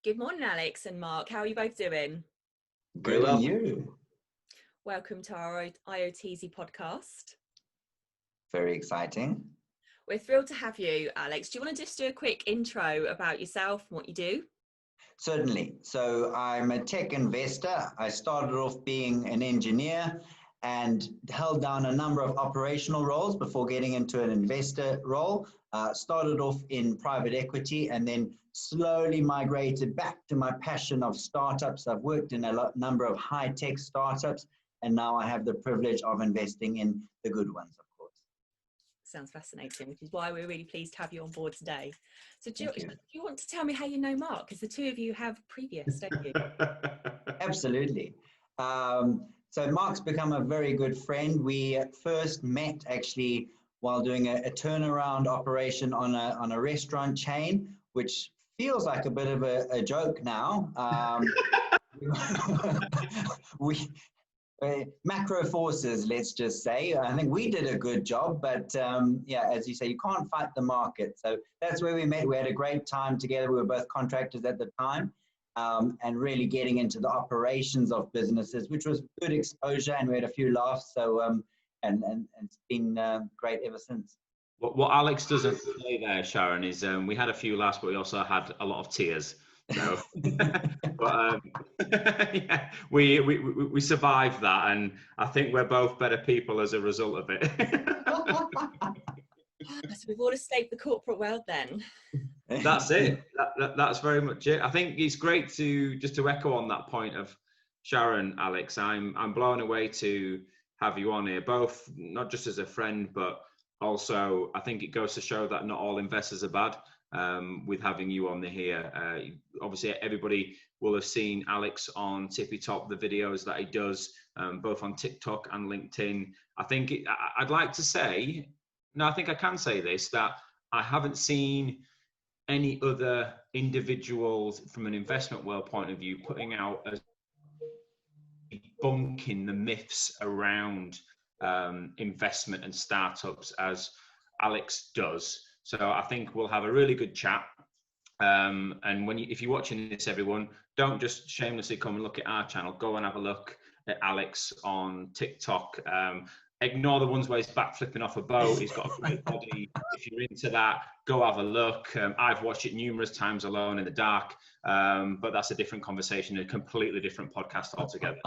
Good morning, Alex and Mark. How are you both doing? Very well. You? Welcome to our IoTsy's podcast. Very exciting. We're thrilled to have you, Alex. Do you want to just do a quick intro about yourself and what you do? Certainly. So I'm a tech investor. I started off being an engineer and held down a number of operational roles before getting into an investor role. Started off in private equity and then slowly migrated back to my passion of startups. I've worked in a number of high-tech startups, and now I have the privilege of investing in the good ones, of course. Sounds fascinating, which is why we're really pleased to have you on board today. So do you want to tell me how you know Mark? Because the two of you have previous, don't you? Absolutely. So Mark's become a very good friend. We first met actually while doing a turnaround operation on a restaurant chain, which feels like a bit of a joke now. Macro forces, let's just say. I think we did a good job, but yeah, as you say, you can't fight the market. So that's where we met. We had a great time together. We were both contractors at the time, and really getting into the operations of businesses, which was good exposure, and we had a few laughs. So and it's been great ever since. What Alex doesn't say there, Sharon, is we had a few laughs, but we also had a lot of tears. So, but yeah, we survived that, and I think we're both better people as a result of it. So we've all escaped the corporate world then. That's it. That's very much it. I think it's great to echo on that point of Sharon, Alex. I'm blown away to have you on here, both not just as a friend, but also I think it goes to show that not all investors are bad. With having you on here, obviously everybody will have seen Alex on Tippy Top, the videos that he does, both on TikTok and LinkedIn. I'd like to say, no, I think I can say this, that I haven't seen any other individuals from an investment world point of view putting out as debunking the myths around investment and startups as Alex does. So I think we'll have a really good chat. And if you're watching this, everyone, don't just shamelessly come and look at our channel. Go and have a look at Alex on TikTok. Ignore the ones where he's backflipping off a boat. He's got a great body. If you're into that, go have a look. I've watched it numerous times alone in the dark, but that's a different conversation, a completely different podcast altogether.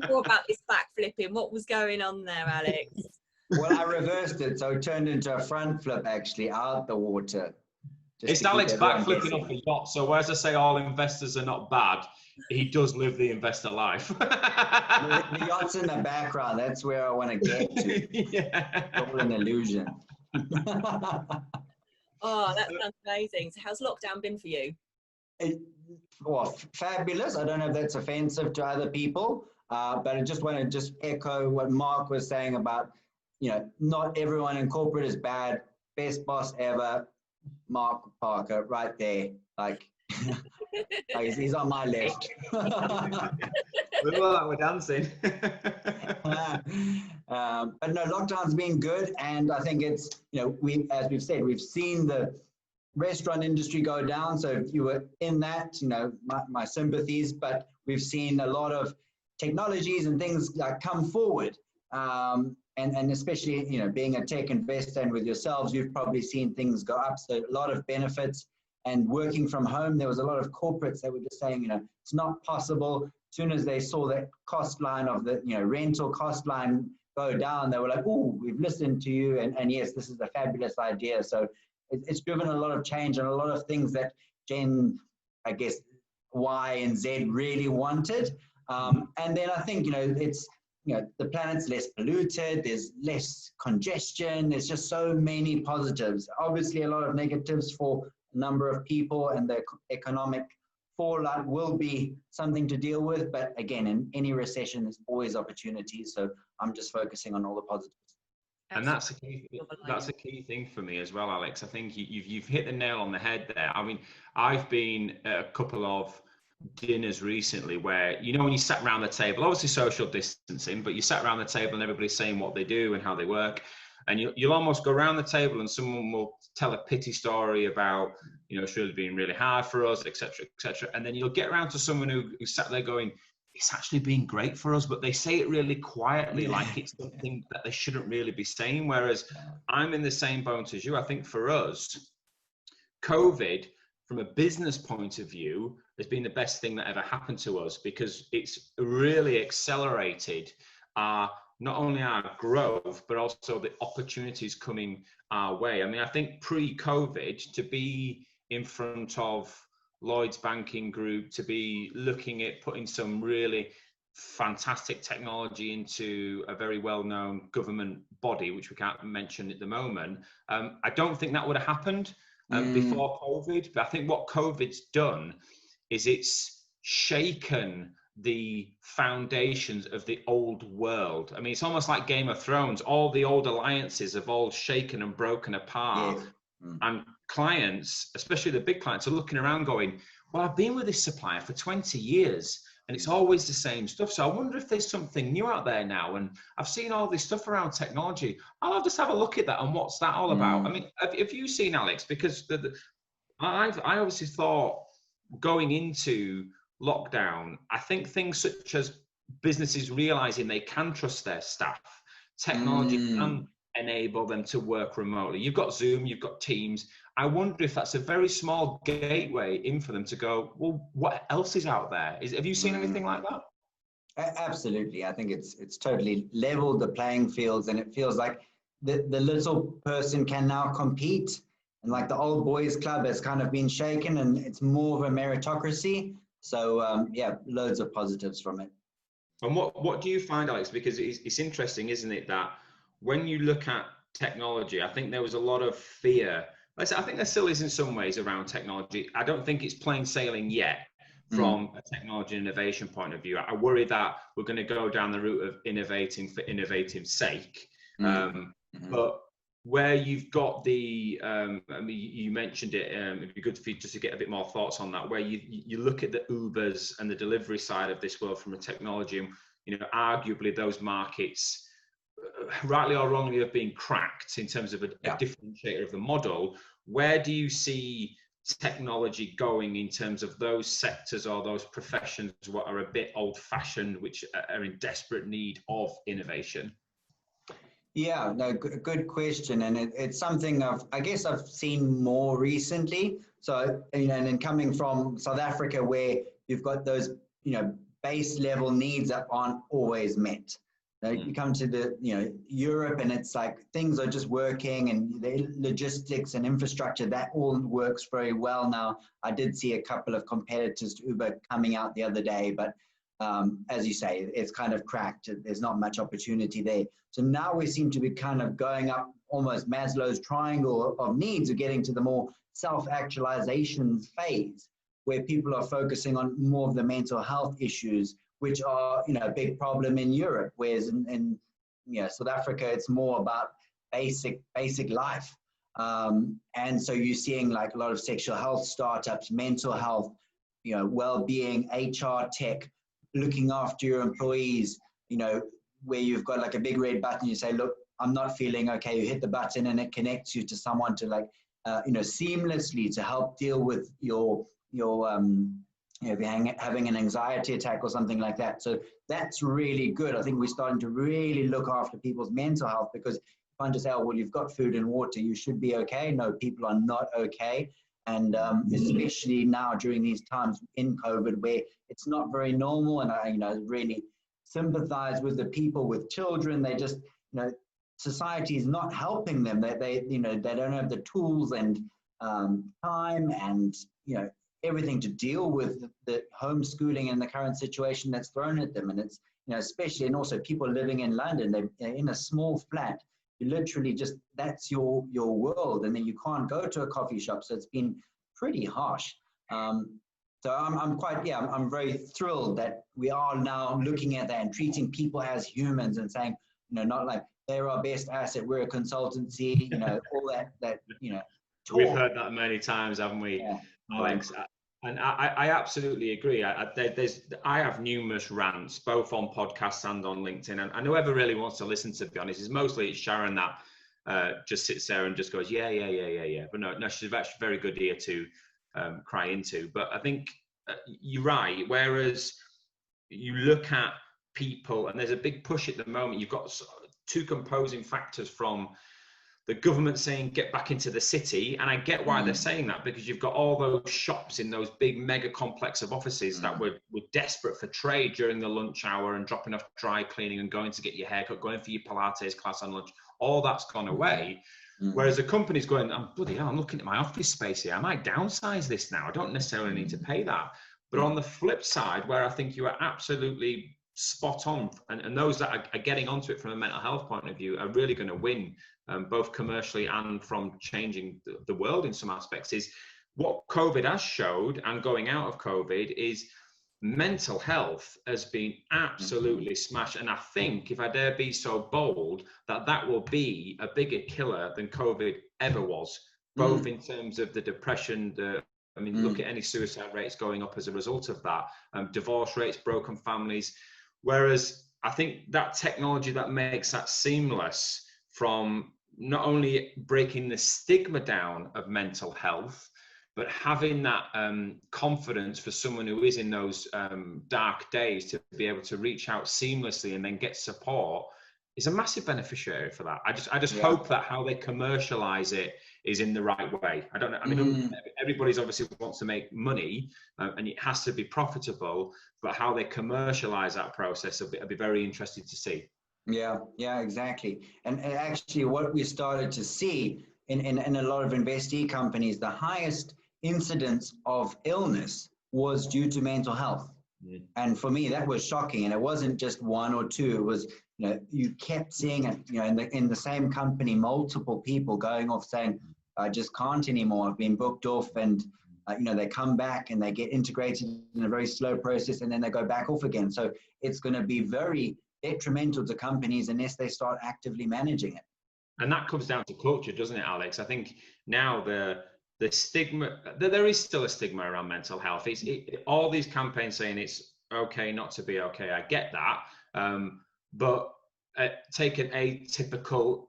More about this backflipping. What was going on there, Alex? Well, I reversed it, so it turned into a front flip, actually, out the water. It's Alex backflipping off a yacht, so whereas I say all investors are not bad, he does live the investor life. The yacht's in the background. That's where I want to get to. Yeah. It's all an illusion. Oh, that sounds amazing. So how's lockdown been for you? Well, fabulous. I don't know if that's offensive to other people, but I just want to echo what Mark was saying about, not everyone in corporate is bad. Best boss ever, Mark Parker, right there. Like, he's on my left. Look like we're dancing. But no, lockdown's been good, and I think it's, as we've said, we've seen the restaurant industry go down. So if you were in that, my sympathies. But we've seen a lot of technologies and things come forward. And especially, being a tech investor and with yourselves, you've probably seen things go up. So a lot of benefits, and working from home, there was a lot of corporates that were just saying, it's not possible. As soon as they saw that cost line of the, rental cost line go down, they were like, oh, we've listened to you. And yes, this is a fabulous idea. So it's driven a lot of change and a lot of things that Gen, I guess, Y and Z really wanted. And then I think, it's, the planet's less polluted, there's less congestion, there's just so many positives. Obviously, a lot of negatives for a number of people, and the economic fallout will be something to deal with. But again, in any recession, there's always opportunities. So I'm just focusing on all the positives. And that's a key thing for me as well, Alex. I think you've hit the nail on the head there. I mean, I've been at a couple of dinners recently where, when you sat around the table, obviously social distancing, but you sat around the table and everybody's saying what they do and how they work. and you'll almost go around the table and someone will tell a pity story about, it's really been really hard for us, etc., etc. And then you'll get around to someone who sat there going, it's actually been great for us, but they say it really quietly, like it's something that they shouldn't really be saying. Whereas I'm in the same boat as you. I think for us, COVID, from a business point of view, has been the best thing that ever happened to us, because it's really accelerated not only our growth, but also the opportunities coming our way. I mean, I think pre-COVID, to be in front of Lloyd's Banking Group, to be looking at putting some really fantastic technology into a very well-known government body, which we can't mention at the moment, I don't think that would have happened before COVID. But I think what COVID's done is it's shaken the foundations of the old world. I mean, it's almost like Game of Thrones. All the old alliances have all shaken and broken apart. And clients, especially the big clients, are looking around going, well, I've been with this supplier for 20 years and it's always the same stuff. So I wonder if there's something new out there now. And I've seen all this stuff around technology. I'll just have a look at that. And what's that all about? I mean, have you seen, Alex? Because I obviously thought going into lockdown, I think things such as businesses realizing they can trust their staff, technology can enable them to work remotely. You've got Zoom, you've got Teams. I wonder if that's a very small gateway in for them to go, well, what else is out there? Have you seen anything like that? Absolutely. I think it's totally leveled the playing fields, and it feels like the little person can now compete, and like the old boys club has kind of been shaken, and it's more of a meritocracy. So yeah, loads of positives from it. And what do you find, Alex? Because it's interesting, isn't it, that when you look at technology, I think there was a lot of fear. I think there still is in some ways around technology. I don't think it's plain sailing yet from a technology innovation point of view. I worry that we're going to go down the route of innovating for innovative's sake. But where you've got the, I mean, you mentioned it, it'd be good for you just to get a bit more thoughts on that, where you look at the Ubers and the delivery side of this world from a technology, and, arguably those markets, rightly or wrongly, have been cracked in terms of a differentiator of the model. Where do you see technology going in terms of those sectors or those professions what are a bit old-fashioned, which are in desperate need of innovation? Yeah, no, good question. And it's something I guess I've seen more recently. So, and then coming from South Africa, where you've got those, base level needs that aren't always met. You come to the, Europe, and it's like things are just working, and the logistics and infrastructure, that all works very well now. I did see a couple of competitors to Uber coming out the other day, but as you say, it's kind of cracked. There's not much opportunity there. So now we seem to be kind of going up almost Maslow's triangle of needs, of getting to the more self-actualization phase, where people are focusing on more of the mental health issues, which are, a big problem in Europe, whereas in South Africa, it's more about basic life. And so you're seeing like a lot of sexual health startups, mental health, well-being, HR tech, looking after your employees, where you've got like a big red button, you say, look, I'm not feeling okay. You hit the button and it connects you to someone to seamlessly to help deal with your if you're having an anxiety attack or something like that. So that's really good. I think we're starting to really look after people's mental health, because if I just say, oh, well, you've got food and water, you should be okay. No, people are not okay. And especially now during these times in COVID, where it's not very normal. And I, really sympathize with the people with children. They just, society is not helping them. They don't have the tools and time and, everything to deal with the homeschooling and the current situation that's thrown at them. And it's, especially, and also people living in London, they're in a small flat. You literally just, that's your world. And then you can't go to a coffee shop. So it's been pretty harsh. So I'm very thrilled that we are now looking at that and treating people as humans and saying, not like they're our best asset, we're a consultancy, all that, talk. We've heard that many times, haven't we, Alex? And I absolutely agree. I have numerous rants, both on podcasts and on LinkedIn, and whoever really wants to listen, to be honest, is mostly it's Sharon that just sits there and just goes, yeah. But no, she's actually very good ear to cry into. But I think you're right. Whereas you look at people, and there's a big push at the moment. You've got two composing factors from the government saying get back into the city, and I get why they're saying that, because you've got all those shops in those big mega complex of offices that were desperate for trade during the lunch hour and dropping off dry cleaning and going to get your haircut, going for your Pilates class on lunch. All that's gone away. Whereas the company's going, I'm looking at my office space here. I might downsize this now. I don't necessarily need to pay that. But on the flip side, where I think you are absolutely spot on, and those that are getting onto it from a mental health point of view are really going to win, both commercially and from changing the world in some aspects, is what COVID has showed, and going out of COVID, is mental health has been absolutely smashed. And I think, if I dare be so bold, that will be a bigger killer than COVID ever was, both in terms of the depression, look at any suicide rates going up as a result of that, divorce rates, broken families. Whereas I think that technology that makes that seamless, from not only breaking the stigma down of mental health, but having that confidence for someone who is in those dark days to be able to reach out seamlessly and then get support, is a massive beneficiary for that. I just hope that how they commercialize it is in the right way. I don't know. I mean, everybody's obviously wants to make money, and it has to be profitable. But how they commercialize that process, I'll be very interested to see. Yeah, exactly. And actually, what we started to see in a lot of investee companies, the highest incidence of illness was due to mental health. And for me, that was shocking. And it wasn't just one or two. It was, you kept seeing it, in the same company, multiple people going off saying, I just can't anymore. I've been booked off. And, they come back and they get integrated in a very slow process, and then they go back off again. So it's going to be very detrimental to companies unless they start actively managing it. And that comes down to culture, doesn't it, Alex? I think now the stigma, there is still a stigma around mental health. All these campaigns saying it's okay not to be okay. I get that. But take an atypical,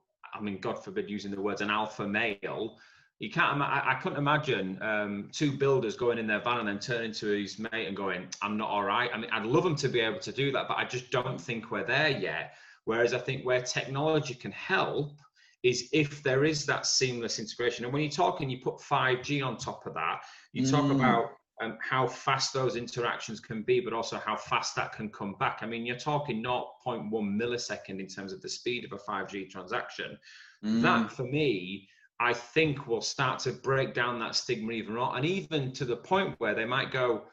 God forbid using the words, an alpha male. You can't. I couldn't imagine two builders going in their van and then turning to his mate and going, "I'm not all right." I mean, I'd love them to be able to do that, but I just don't think we're there yet. Whereas I think where technology can help is if there is that seamless integration. And when you're talking, you put 5G on top of that. You talk about how fast those interactions can be, but also how fast that can come back. I mean, you're talking 0.1 millisecond in terms of the speed of a 5G transaction. That, for me, I think will start to break down that stigma even more, and even to the point where they might go,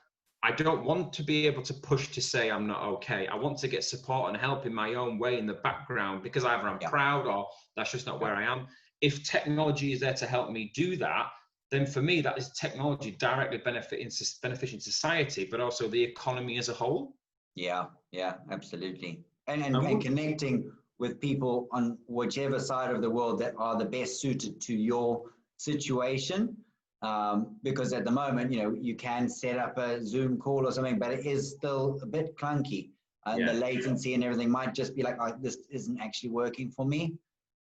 I don't want to be able to push to say I'm not okay. I want to get support and help in my own way in the background, because either I'm proud or that's just not where I am. If technology is there to help me do that, then for me, that is technology directly benefiting society, but also the economy as a whole. Yeah, absolutely. And connecting with people on whichever side of the world that are the best suited to your situation. Because at the moment, you can set up a Zoom call or something, but it is still a bit clunky. The latency and everything might just be like, this isn't actually working for me.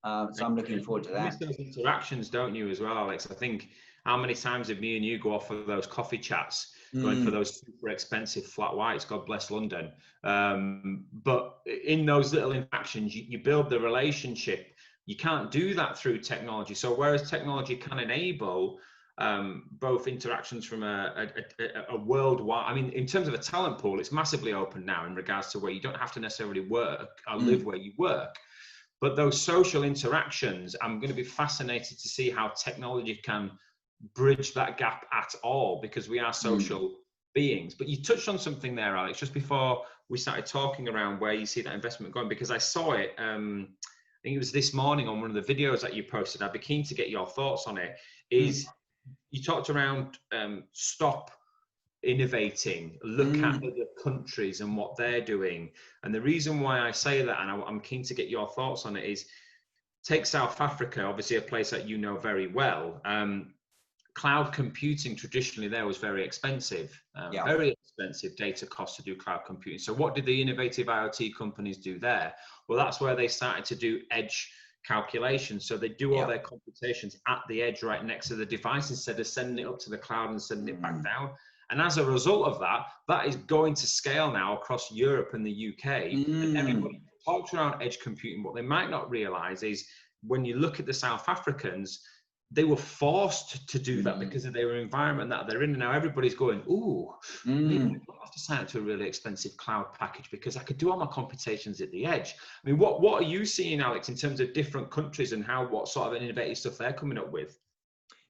So I'm looking forward to that. You miss those interactions, don't you, as well, Alex? I think, how many times have me and you go off for those coffee chats, going for those super expensive flat whites, God bless London. But in those little interactions, you build the relationship. You can't do that through technology. So whereas technology can enable both interactions from a worldwide, I mean, in terms of a talent pool, it's massively open now in regards to where you don't have to necessarily work or live where you work. But those social interactions, I'm going to be fascinated to see how technology can bridge that gap at all, because we are social beings. But you touched on something there, Alex, just before we started talking around where you see that investment going, because I saw it, I think it was this morning on one of the videos that you posted. I'd be keen to get your thoughts on it. Is you talked around stop innovating, look at other countries and what they're doing. And the reason why I say that, and I'm keen to get your thoughts on it, is take South Africa, obviously a place that you know very well. Cloud computing traditionally there was very expensive, very expensive data costs to do cloud computing. So what did the innovative IoT companies do there? Well, that's where they started to do edge calculations. So they do all their computations at the edge right next to the device instead of sending it up to the cloud and sending it back down. And as a result of that, that is going to scale now across Europe and the UK. And everybody talks around edge computing. What they might not realize is when you look at the South Africans, they were forced to do that because of their environment that they're in. And now everybody's going, ooh, maybe I don't have to sign up to a really expensive cloud package because I could do all my computations at the edge. I mean, what are you seeing, Alex, in terms of different countries and what sort of innovative stuff they're coming up with?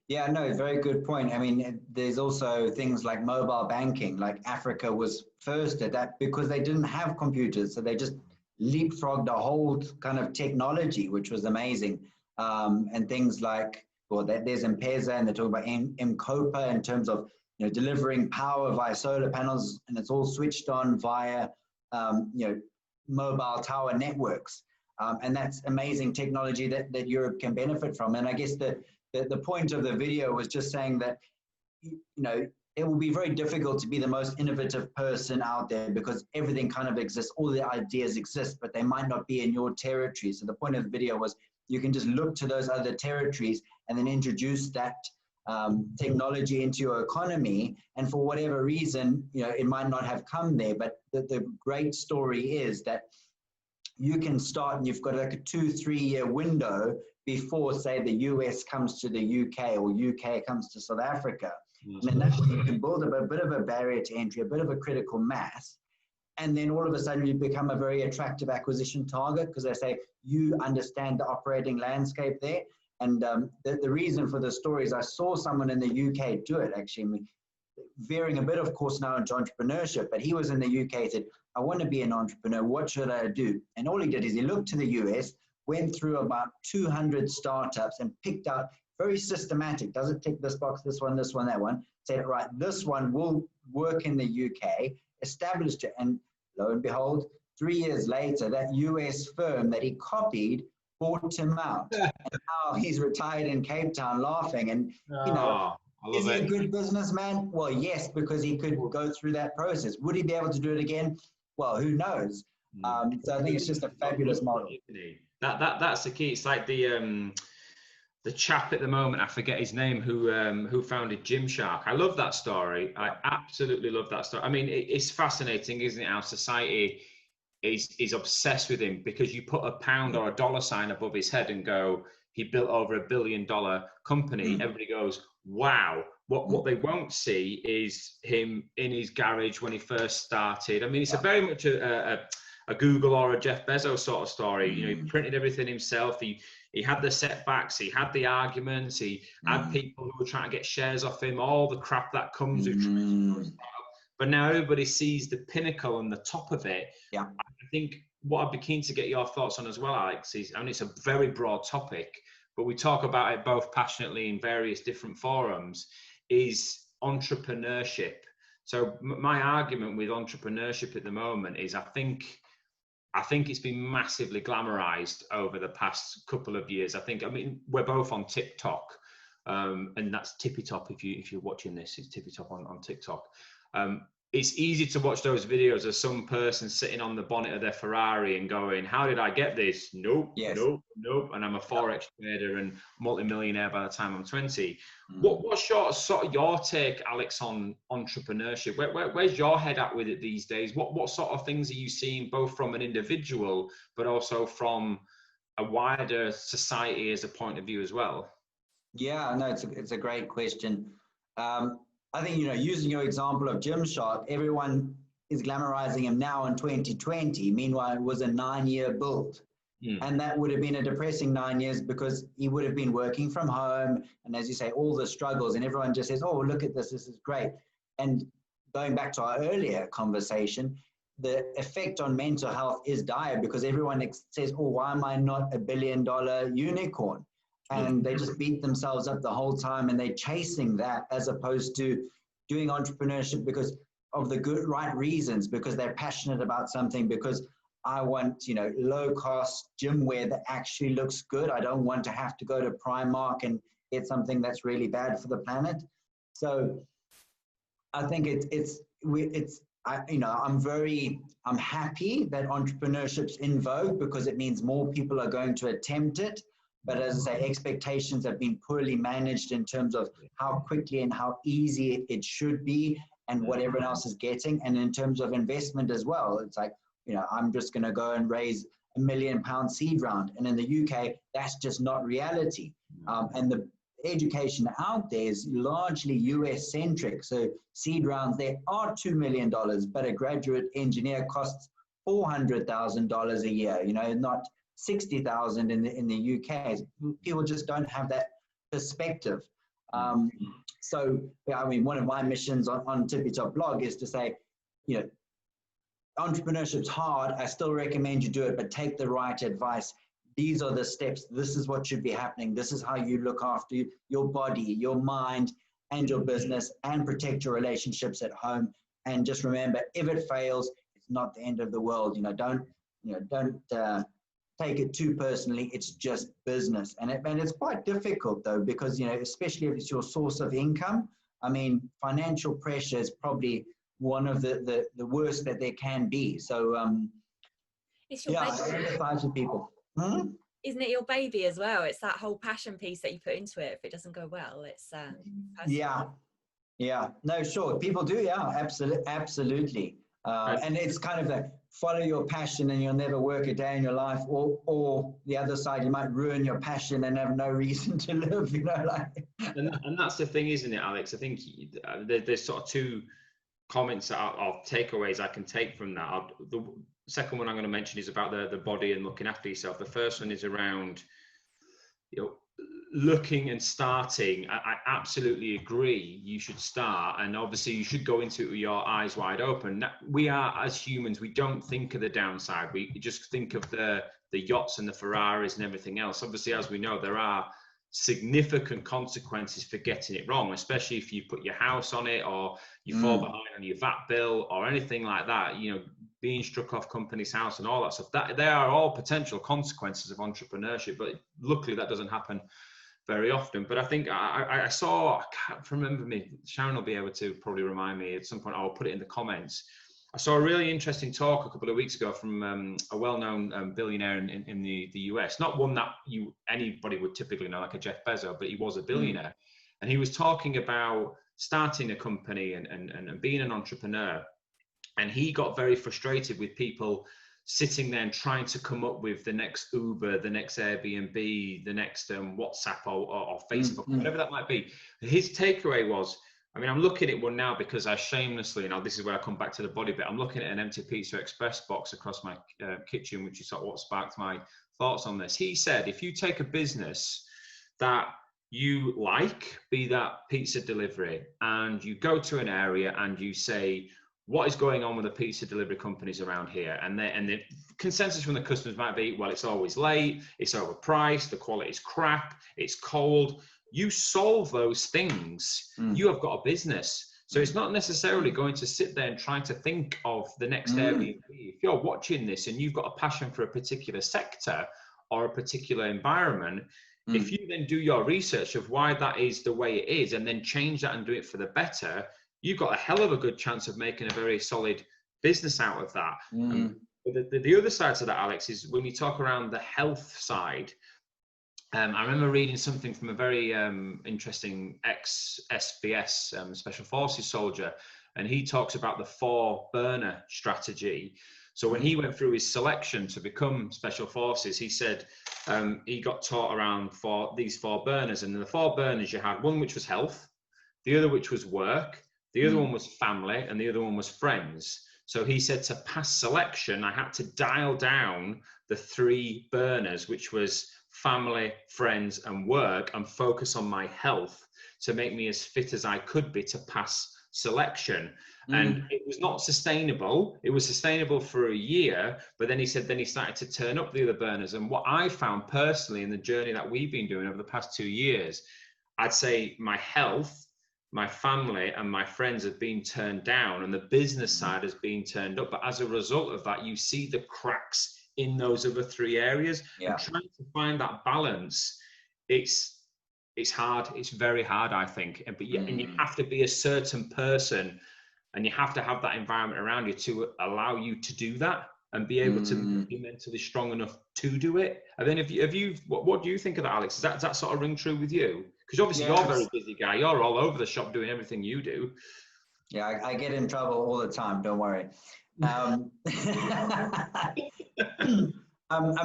Yeah, no, very good point. I mean, there's also things like mobile banking, like Africa was first at that because they didn't have computers. So they just leapfrogged a whole kind of technology, which was amazing. And things like, well, there's M-Pesa, and they're talking about M-Copa in terms of, you know, delivering power via solar panels, and it's all switched on via, you know, mobile tower networks. And that's amazing technology that Europe can benefit from. And I guess the point of the video was just saying that, you know, it will be very difficult to be the most innovative person out there because everything kind of exists, all the ideas exist, but they might not be in your territory. So the point of the video was you can just look to those other territories and then introduce that technology into your economy. And for whatever reason, you know, it might not have come there, but the great story is that you can start and you've got like a 2-3 year window before, say, the US comes to the UK or UK comes to South Africa. And then that's when you can build a bit of a barrier to entry, a bit of a critical mass. And then all of a sudden you become a very attractive acquisition target because they say you understand the operating landscape there. And the reason for the story is I saw someone in the UK do it, actually, veering a bit, of course, now into entrepreneurship, but he was in the UK, said, I want to be an entrepreneur. What should I do? And all he did is he looked to the US, went through about 200 startups and picked out very systematic. Does it tick this box, this one, that one? Said, right, this one will work in the UK, established it. And lo and behold, 3 years later, that US firm that he copied bought him out. And now he's retired in Cape Town laughing. And, you know, is he a good businessman? Well, yes, because he could go through that process. Would he be able to do it again? Well, who knows? So I think it's just a fabulous model. That's the key. It's like the chap at the moment, I forget his name, who founded Gymshark. I love that story. I absolutely love that story. I mean, it's fascinating, isn't it? How society is obsessed with him because you put a pound or a dollar sign above his head and go, he built over $1 billion company. Everybody goes, wow. What they won't see is him in his garage when he first started. I mean, it's a very much a Google or a Jeff Bezos sort of story. You know, he printed everything himself. He had the setbacks. He had the arguments. He had people who were trying to get shares off him. All the crap that comes with trying to start. But now everybody sees the pinnacle and the top of it. Yeah. I think what I'd be keen to get your thoughts on as well, Alex, is, I mean, it's a very broad topic, but we talk about it both passionately in various different forums, is entrepreneurship. So my argument with entrepreneurship at the moment is I think it's been massively glamorized over the past couple of years. I mean, we're both on TikTok, and that's Tippy Top. If you're watching this, it's Tippy Top on TikTok. It's easy to watch those videos of some person sitting on the bonnet of their Ferrari and going, how did I get this? Nope. And I'm a Forex trader and multimillionaire by the time I'm 20. What's sort of your take, Alex, on entrepreneurship? Where's your head at with it these days? What sort of things are you seeing both from an individual, but also from a wider society as a point of view as well? Yeah, no, it's a great question. I think, you know, using your example of Gymshark, everyone is glamorizing him now in 2020. Meanwhile, it was a 9-year build. And that would have been a depressing 9 years because he would have been working from home. And as you say, all the struggles, and everyone just says, oh, look at this is great. And going back to our earlier conversation, the effect on mental health is dire because everyone says, oh, why am I not $1 billion unicorn? And they just beat themselves up the whole time and they're chasing that as opposed to doing entrepreneurship because of the right reasons, because they're passionate about something, because I want, you know, low cost gym wear that actually looks good. I don't want to have to go to Primark and get something that's really bad for the planet. So I think it's I'm happy that entrepreneurship's in vogue because it means more people are going to attempt it. But as I say, expectations have been poorly managed in terms of how quickly and how easy it should be and what everyone else is getting. And in terms of investment as well, it's like, I'm just going to go and raise £1 million seed round. And in the UK, that's just not reality. And the education out there is largely US centric. So seed rounds there are $2 million, but a graduate engineer costs $400,000 a year, not 60,000 in the UK. People just don't have that perspective. So, one of my missions on Tippy Top blog is to say, entrepreneurship's hard. I still recommend you do it, but take the right advice. These are the steps. This is what should be happening. This is how you look after your body, your mind, and your business, and protect your relationships at home. And just remember, if it fails, it's not the end of the world. Don't take it too personally. It's just business. And it's quite difficult though, because, especially if it's your source of income, financial pressure is probably one of the worst that there can be. So, it's your baby. I empathize with people. Isn't it your baby as well? It's that whole passion piece that you put into it. If it doesn't go well, it's yeah. No, sure. People do. Yeah, absolutely. And it's kind of a follow your passion and you'll never work a day in your life, or the other side, you might ruin your passion and have no reason to live. And that's the thing, isn't it, Alex? I think there's sort of two comments or takeaways I can take from that. The second one I'm going to mention is about the body and looking after yourself. The first one is around looking and starting. I absolutely agree. You should start, and obviously you should go into it with your eyes wide open. We are, as humans, we don't think of the downside. We just think of the yachts and the Ferraris and everything else. Obviously, as we know, there are significant consequences for getting it wrong, especially if you put your house on it or you fall behind on your VAT bill or anything like that, being struck off company's house and all that stuff. That they are all potential consequences of entrepreneurship, but luckily that doesn't happen very often. But I think I saw, I can't remember me, Sharon will be able to probably remind me at some point, I'll put it in the comments. I saw a really interesting talk a couple of weeks ago from a well-known billionaire in the US, not one that anybody would typically know, like a Jeff Bezos, but he was a billionaire. And he was talking about starting a company and being an entrepreneur. And he got very frustrated with people sitting there and trying to come up with the next Uber, the next Airbnb, the next WhatsApp or Facebook, whatever that might be. His takeaway was, I'm looking at one now because I shamelessly, this is where I come back to the body bit. I'm looking at an empty Pizza Express box across my kitchen, which is sort of what sparked my thoughts on this. He said, if you take a business that you like, be that pizza delivery, and you go to an area and you say, what is going on with the pizza delivery companies around here? And the consensus from the customers might be, well, it's always late, it's overpriced, the quality is crap, it's cold. You solve those things, you have got a business. So it's not necessarily going to sit there and trying to think of the next Airbnb. If you're watching this and you've got a passion for a particular sector or a particular environment, if you then do your research of why that is the way it is and then change that and do it for the better, you've got a hell of a good chance of making a very solid business out of that. The other side to that, Alex, is when we talk around the health side. I remember reading something from a very interesting ex-SBS Special Forces soldier, and he talks about the 4-burner strategy. So when he went through his selection to become Special Forces, he said he got taught around these 4 burners, and in the 4 burners you had one which was health, the other which was work, the other one was family, and the other one was friends. So he said to pass selection, I had to dial down the 3 burners, which was family, friends, and work, and focus on my health to make me as fit as I could be to pass selection. And it was not sustainable. It was sustainable for a year, but then he said, then he started to turn up the other burners. And what I found personally in the journey that we've been doing over the past 2 years, I'd say my health, my family, and my friends have been turned down, and the business side has been turned up. But as a result of that, you see the cracks in those other 3 areas. And trying to find that balance, it's hard. It's very hard, I think. And you have to be a certain person and you have to have that environment around you to allow you to do that and be able to be mentally strong enough to do it. And then what do you think of that, Alex? Does that sort of ring true with you? Because obviously you're a very busy guy. You're all over the shop doing everything you do. Yeah, I get in trouble all the time. Don't worry. I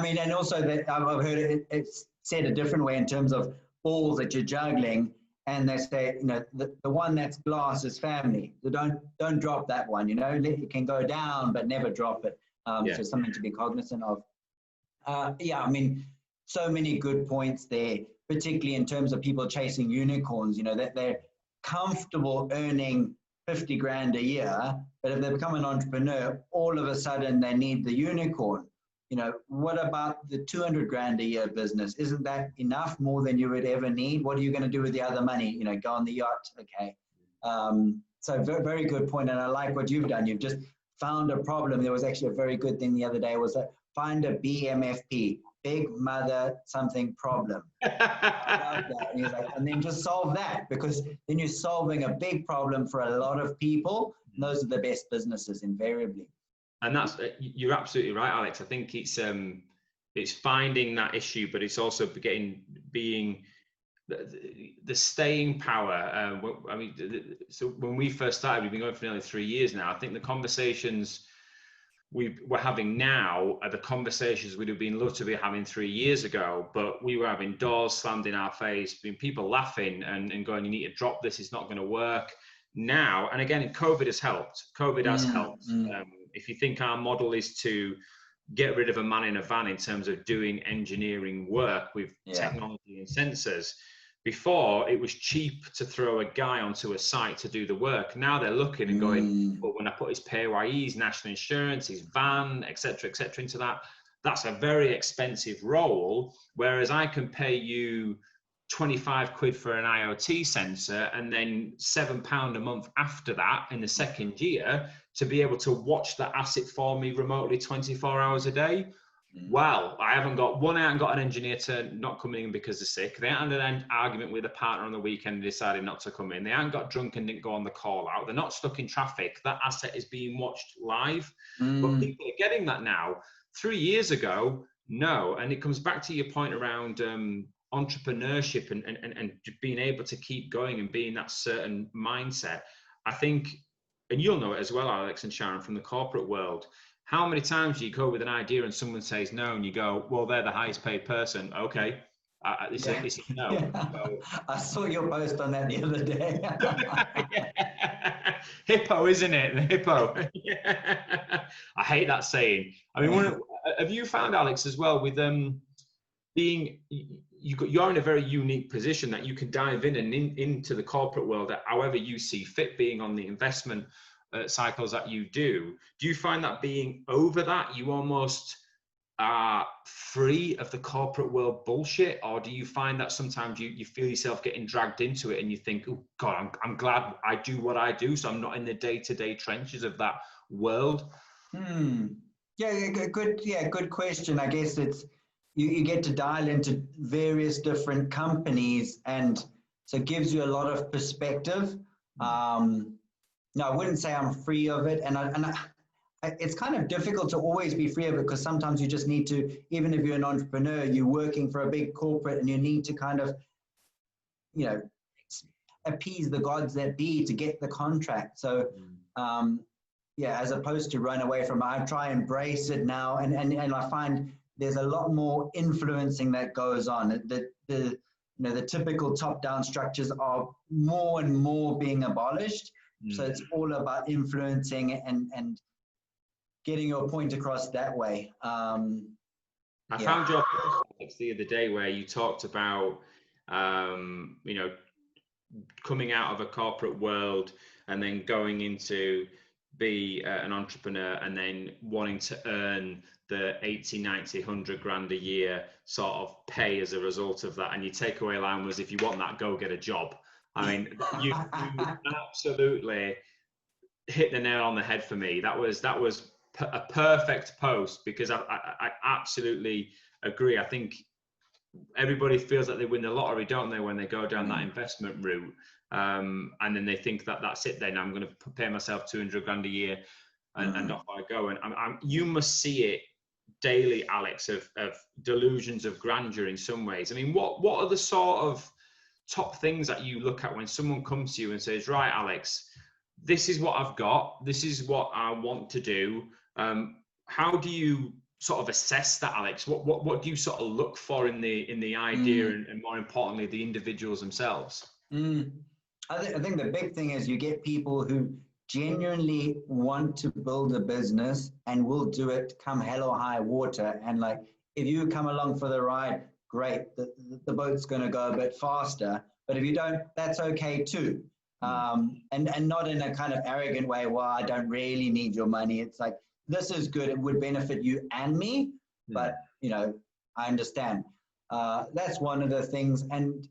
mean, and also that I've heard it's said a different way in terms of balls that you're juggling, and they say, you know, the one that's glass is family. So don't drop that one. You know, it can go down, but never drop it. So something to be cognizant of. Yeah, I mean, so many good points there, particularly in terms of people chasing unicorns. You know, that they're comfortable earning 50 grand a year, but if they become an entrepreneur, all of a sudden they need the unicorn. You know, what about the 200 grand a year business? Isn't that enough, more than you would ever need? What are you going to do with the other money? You know, go on the yacht. Okay. So very, very good point. And I like what you've done. You've just found a problem. There was actually a very good thing the other day, was that find a BMFP, big mother something problem. And then just solve that, because then you're solving a big problem for a lot of people. And those are the best businesses invariably. And you're absolutely right, Alex. I think it's finding that issue, but it's also being the staying power. I mean, so when we first started, we've been going for nearly 3 years now. I think the conversations we're having now are the conversations we'd have been loved to be having 3 years ago, but we were having doors slammed in our face, people laughing and going, you need to drop this, it's not going to work. Now, and again, COVID has helped. If you think our model is to get rid of a man in a van in terms of doing engineering work with technology and sensors, before it was cheap to throw a guy onto a site to do the work. Now they're looking and going, well, when I put his PAYE, his national insurance, his van, etc., into that, that's a very expensive role. Whereas I can pay you 25 quid for an IoT sensor and then £7 a month after that in the second year to be able to watch that asset for me remotely 24 hours a day. Well, I haven't got an engineer to not coming in because they're sick. They haven't had an argument with a partner on the weekend and decided not to come in. They haven't got drunk and didn't go on the call out. They're not stuck in traffic. That asset is being watched live. But people are getting that now. 3 years ago, no. And it comes back to your point around entrepreneurship and being able to keep going and being that certain mindset. I think, and you'll know it as well, Alex and Sharon, from the corporate world, how many times do you go with an idea and someone says no, and you go, well, they're the highest paid person. Okay. This is no. So, I saw your post on that the other day. Hippo, isn't it? The hippo. I hate that saying. I mean, have you found, Alex, as well, with being, you're in a very unique position that you can dive in and into the corporate world however you see fit, being on the investment cycles that you do. Do you find that being over that, you almost are free of the corporate world bullshit? Or do you find that sometimes you feel yourself getting dragged into it and you think, oh God, I'm glad I do what I do, so I'm not in the day-to-day trenches of that world? Good question. I guess it's, you get to dial into various different companies, and so it gives you a lot of perspective. No, I wouldn't say I'm free of it, and it's kind of difficult to always be free of it, because sometimes you just need to, even if you're an entrepreneur, you're working for a big corporate, and you need to kind of, you know, appease the gods that be to get the contract. So, as opposed to run away from it, I try and embrace it now, and I find there's a lot more influencing that goes on. The typical top-down structures are more and more being abolished. So it's all about influencing and getting your point across that way. I found your post the other day where you talked about, coming out of a corporate world and then going into be an entrepreneur and then wanting to earn the 80, 90, 100 grand a year sort of pay as a result of that. And your takeaway line was, if you want that, go get a job. I mean, you absolutely hit the nail on the head for me. That was a perfect post, because I absolutely agree. I think everybody feels like they win the lottery, don't they, when they go down that investment route, and then they think that that's it. Then I'm going to pay myself 200 grand a year, and off I go. And you must see it daily, Alex, of delusions of grandeur in some ways. I mean, what are the sort of top things that you look at when someone comes to you and says, right, Alex, this is what I've got, this is what I want to do? How do you sort of assess that, Alex? What do you sort of look for in the idea, and more importantly, the individuals themselves? I think the big thing is you get people who genuinely want to build a business and will do it come hell or high water. And like, if you come along for the ride, great, the boat's going to go a bit faster. But if you don't, that's okay too. And not in a kind of arrogant way, well, I don't really need your money. It's like, this is good, it would benefit you and me, but you know, I understand. That's one of the things. And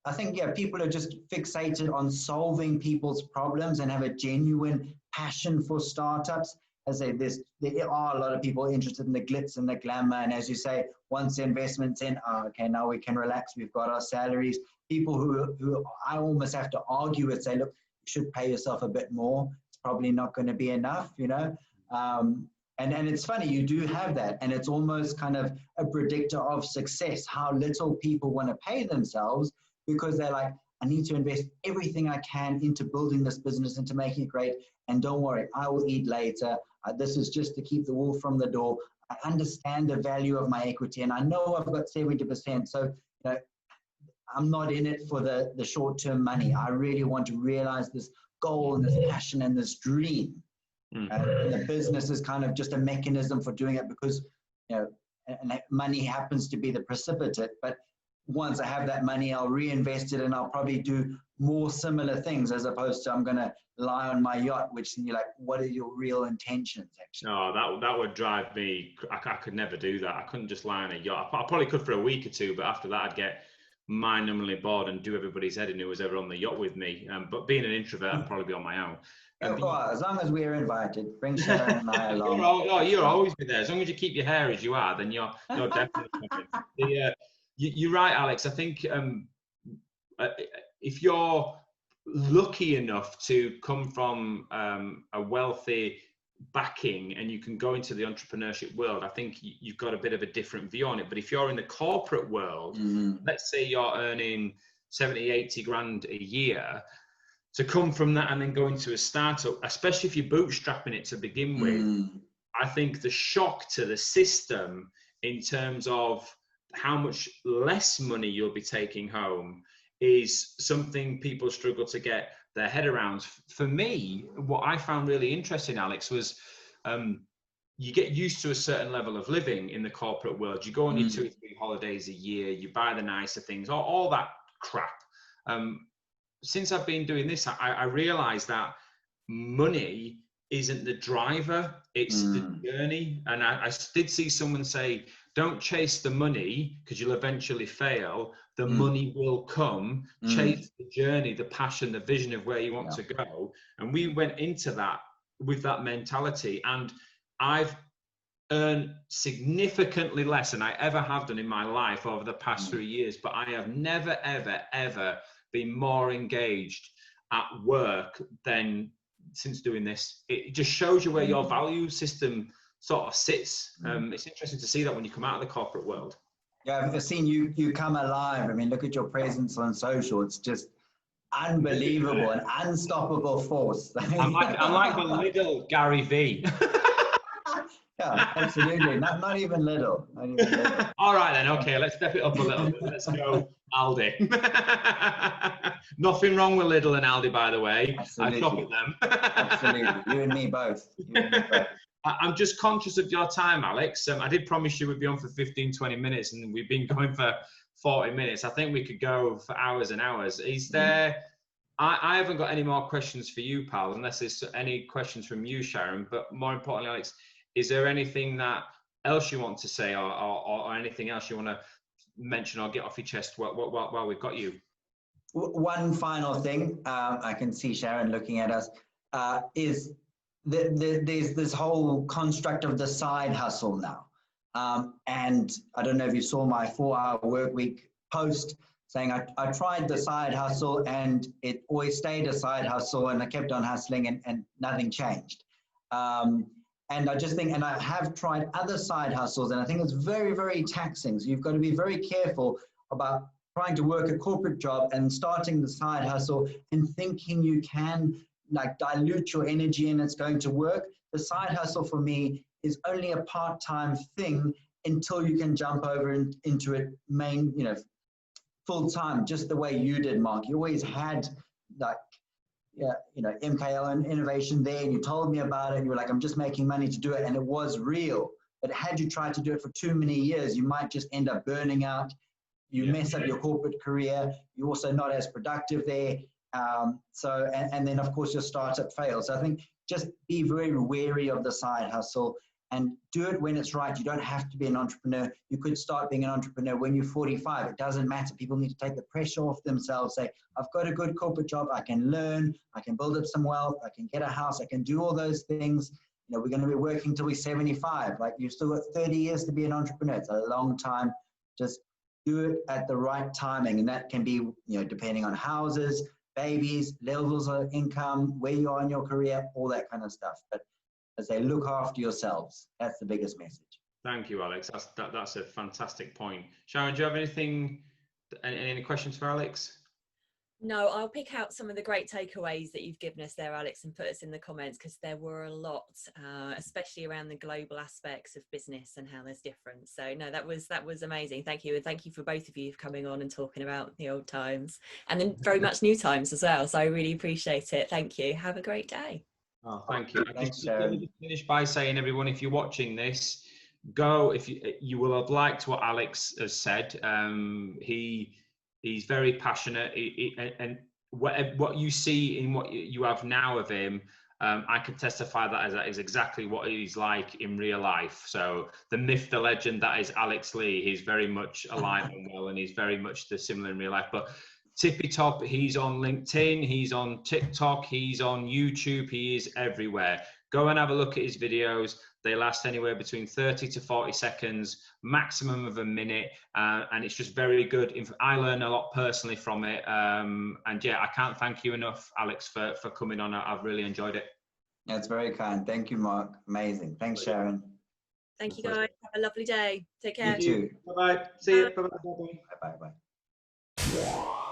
I think, yeah, people are just fixated on solving people's problems and have a genuine passion for startups. As I say, there are a lot of people interested in the glitz and the glamour. And as you say, once the investment's in, okay, now we can relax, we've got our salaries. People who I almost have to argue with, say, look, you should pay yourself a bit more. It's probably not going to be enough, you know. And it's funny, you do have that, and it's almost kind of a predictor of success, how little people want to pay themselves, because they're like, I need to invest everything I can into building this business, into making it great, and don't worry, I will eat later. This is just to keep the wolf from the door. I understand the value of my equity, and I know I've got 70%, so you know, I'm not in it for the short-term money. I really want to realize this goal and this passion and this dream. And the business is kind of just a mechanism for doing it, because you know, and money happens to be the precipitate. But once I have that money, I'll reinvest it, and I'll probably do more similar things, as opposed to I'm going to lie on my yacht. Which you're like, what are your real intentions? Actually, no, that would drive me. I could never do that. I couldn't just lie on a yacht. I probably could for a week or two, but after that, I'd get mind-numbingly bored and do everybody's head in who was ever on the yacht with me. But being an introvert, I'd probably be on my own. As long as we're invited, bring Sharon and I along. You'll always be there. As long as you keep your hair as you are, then you're definitely coming. You're right, Alex. I think if you're lucky enough to come from a wealthy backing and you can go into the entrepreneurship world, I think you've got a bit of a different view on it. But if you're in the corporate world, let's say you're earning 70, 80 grand a year, to come from that and then go into a startup, especially if you're bootstrapping it to begin with, I think the shock to the system in terms of how much less money you'll be taking home is something people struggle to get their head around. For me, what I found really interesting, Alex, was you get used to a certain level of living in the corporate world. You go on your 2 or 3 holidays a year, you buy the nicer things, all that crap. Since I've been doing this, I realized that money isn't the driver, it's the journey. And I did see someone say, don't chase the money because you'll eventually fail. The money will come. Chase the journey, the passion, the vision of where you want to go. And we went into that with that mentality. And I've earned significantly less than I ever have done in my life over the past 3 years. But I have never, ever, ever been more engaged at work than since doing this. It just shows you where your value system sort of sits. It's interesting to see that when you come out of the corporate world. Yeah, I've seen you come alive. I mean, look at your presence on social. It's just unbelievable, an unstoppable force. I'm like the little Gary V. Yeah, absolutely. Not even little. All right then. Okay, let's step it up a little bit. Let's go Aldi. Nothing wrong with Lidl and Aldi, by the way. Absolutely. I shop at them. Absolutely. You and me both. I'm just conscious of your time, Alex. I did promise you we'd be on for 15, 20 minutes, and we've been going for 40 minutes. I think we could go for hours and hours. Is there... I haven't got any more questions for you, pal, unless there's any questions from you, Sharon. But more importantly, Alex, is there anything that else you want to say, or anything else you want to mention or get off your chest while we've got you? One final thing, I can see Sharon looking at us, is there's this whole construct of the side hustle now. And I don't know if you saw my 4-hour work week post saying I tried the side hustle and it always stayed a side hustle, and I kept on hustling and nothing changed. And I just think, and I have tried other side hustles, and I think it's very, very taxing. So you've got to be very careful about trying to work a corporate job and starting the side hustle and thinking you can like dilute your energy and it's going to work. The side hustle for me is only a part-time thing until you can jump over into it main, full-time, just the way you did, Mark. You always had like, MKL and innovation there, and you told me about it, and you were like, I'm just making money to do it, and it was real. But had you tried to do it for too many years, you might just end up burning out. You mess up your corporate career. You're also not as productive there. And then, of course, your startup fails. So I think just be very wary of the side hustle and do it when it's right. You don't have to be an entrepreneur. You could start being an entrepreneur when you're 45. It doesn't matter. People need to take the pressure off themselves. Say, I've got a good corporate job. I can learn. I can build up some wealth. I can get a house. I can do all those things. We're going to be working till we're 75. Like, you've still got 30 years to be an entrepreneur. It's a long time. Just do it at the right timing. And that can be, depending on houses, babies, levels of income, where you are in your career, all that kind of stuff. But as they look after yourselves, that's the biggest message. Thank you, Alex. That's a fantastic point. Sharon, do you have any questions for Alex? No, I'll pick out some of the great takeaways that you've given us there, Alex, and put us in the comments, because there were a lot, especially around the global aspects of business and how there's difference. So no, that was amazing. Thank you. And thank you for both of you for coming on and talking about the old times and then very much new times as well. So I really appreciate it. Thank you. Have a great day. Oh, thank you. Thanks, Let me just finish by saying, everyone, if you're watching this, go. If you will have liked what Alex has said. He's very passionate, and what you see in what you have now of him, I can testify that is exactly what he's like in real life. So the myth, the legend that is Alex Lee, he's very much alive and well, and he's very much similar in real life. But tippy top, he's on LinkedIn, he's on TikTok, he's on YouTube, he is everywhere. Go and have a look at his videos. They last anywhere between 30 to 40 seconds, maximum of a minute. And it's just very good. I learn a lot personally from it. And yeah, I can't thank you enough, Alex, for coming on. I've really enjoyed it. That's very kind. Thank you, Mark. Amazing. Thanks, Sharon. Thank you, guys. Have a lovely day. Take care. You too. Bye-bye. See you. Bye-bye. Bye-bye.